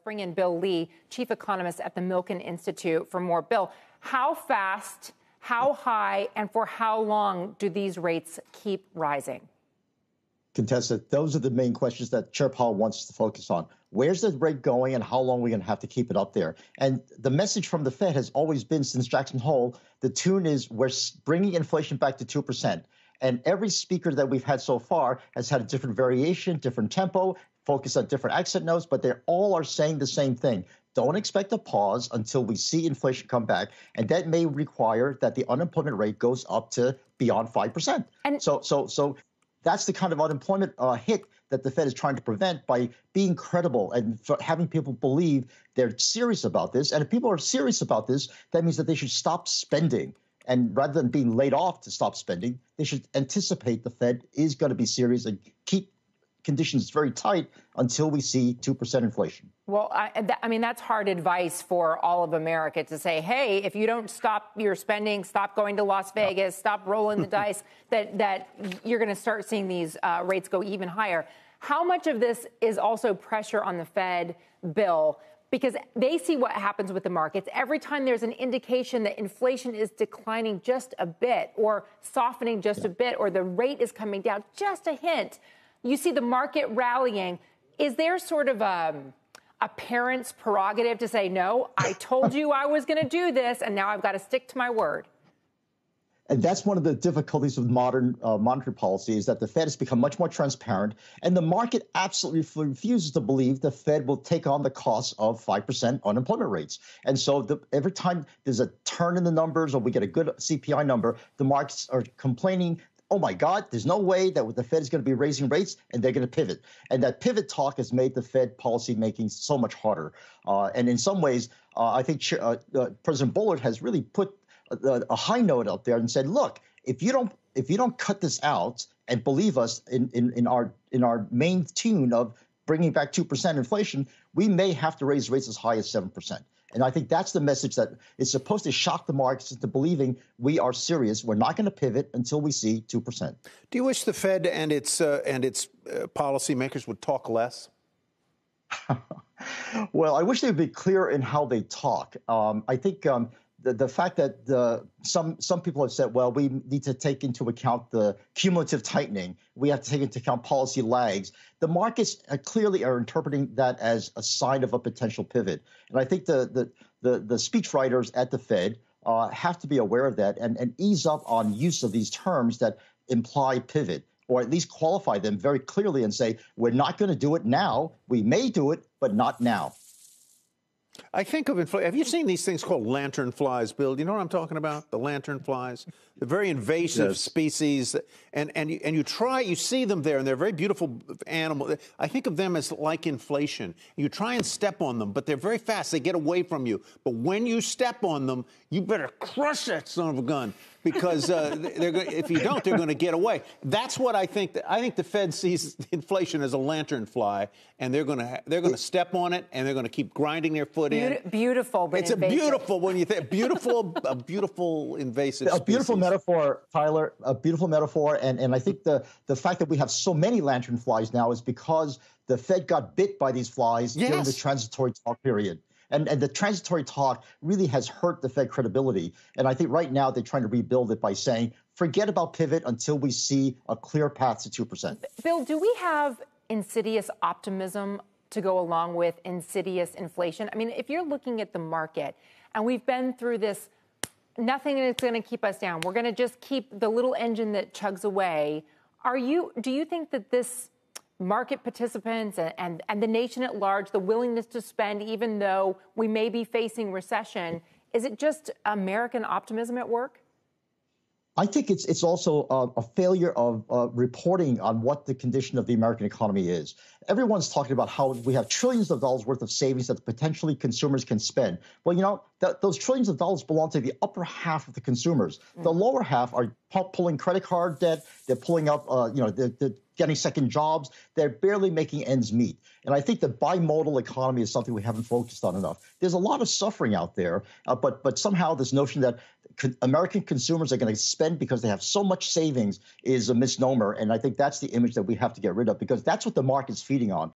bring in Bill Lee, chief economist at the Milken Institute, for more. Bill, how fast, how high, and for how long do these rates keep rising? Contestant, those are the main questions that Chair Powell wants us to focus on. Where's the rate going and how long are we going to have to keep it up there? And the message from the Fed has always been, since Jackson Hole, the tune is we're bringing inflation back to 2%. And every speaker that we've had so far has had a different variation, different tempo, focus on different accent notes, but they all are saying the same thing. Don't expect a pause until we see inflation come back. And that may require that the unemployment rate goes up to beyond 5%. And so that's the kind of unemployment hit that the Fed is trying to prevent by being credible and having people believe they're serious about this. And if people are serious about this, that means that they should stop spending. And rather than being laid off to stop spending, they should anticipate the Fed is going to be serious and keep conditions very tight until we see 2% inflation. Well, I mean, that's hard advice for all of America to say, hey, if you don't stop your spending, stop going to Las Vegas, stop rolling the dice, that you're going to start seeing these rates go even higher. How much of this is also pressure on the Fed, Bill? Because they see what happens with the markets. Every time there's an indication that inflation is declining just a bit or softening just a bit, or the rate is coming down just a hint, you see the market rallying. Is there sort of a parent's prerogative to say, no, I told you I was going to do this, and now I've got to stick to my word? And that's one of the difficulties of modern monetary policy, is that the Fed has become much more transparent, and the market absolutely refuses to believe the Fed will take on the cost of 5% unemployment rates. And so every time there's a turn in the numbers or we get a good CPI number, the markets are complaining, oh, my God, there's no way that the Fed is going to be raising rates, and they're going to pivot. And that pivot talk has made the Fed policy making so much harder. And in some ways, I think President Bullard has really put a high note out there and said, look, if you don't cut this out and believe us in our main tune of bringing back 2% inflation, we may have to raise rates as high as 7%. And I think that's the message that is supposed to shock the markets into believing we are serious. We're not going to pivot until we see 2%. Do you wish the Fed and its policymakers would talk less? Well, I wish they would be clear in how they talk. I think the fact that some people have said, well, we need to take into account the cumulative tightening. We have to take into account policy lags. The markets clearly are interpreting that as a sign of a potential pivot. And I think the speechwriters at the Fed have to be aware of that and ease up on use of these terms that imply pivot, or at least qualify them very clearly and say, we're not going to do it now. We may do it, but not now. I think of inflation. Have you seen these things called lantern flies, Bill? Do you know what I'm talking about? The lantern flies, the very invasive species, and you see them there, and they're very beautiful animals. I think of them as like inflation. You try and step on them, but they're very fast. They get away from you. But when you step on them, you better crush that son of a gun, because if you don't, they're going to get away. That's what I think. I think the Fed sees inflation as a lantern fly, and they're going to step on it, and they're going to keep grinding their foot in. Beautiful, but it's invasive. Beautiful when you think a beautiful invasive. A beautiful metaphor, Tyler. A beautiful metaphor, and I think the fact that we have so many lantern flies now is because the Fed got bit by these flies during the transitory talk period. And the transitory talk really has hurt the Fed credibility. And I think right now they're trying to rebuild it by saying, forget about pivot until we see a clear path to 2%. Bill, do we have insidious optimism to go along with insidious inflation? I mean, if you're looking at the market and we've been through this, nothing is going to keep us down. We're going to just keep the little engine that chugs away. Do you think that this market participants and the nation at large, the willingness to spend, even though we may be facing recession, is it just American optimism at work? I think it's also a failure of reporting on what the condition of the American economy is. Everyone's talking about how we have trillions of dollars worth of savings that potentially consumers can spend. Well, you know, those trillions of dollars belong to the upper half of the consumers. The lower half are pulling credit card debt. They're pulling up, they're getting second jobs. They're barely making ends meet. And I think the bimodal economy is something we haven't focused on enough. There's a lot of suffering out there, but somehow this notion that American consumers are going to spend because they have so much savings is a misnomer. And I think that's the image that we have to get rid of, because that's what the market's feeding on.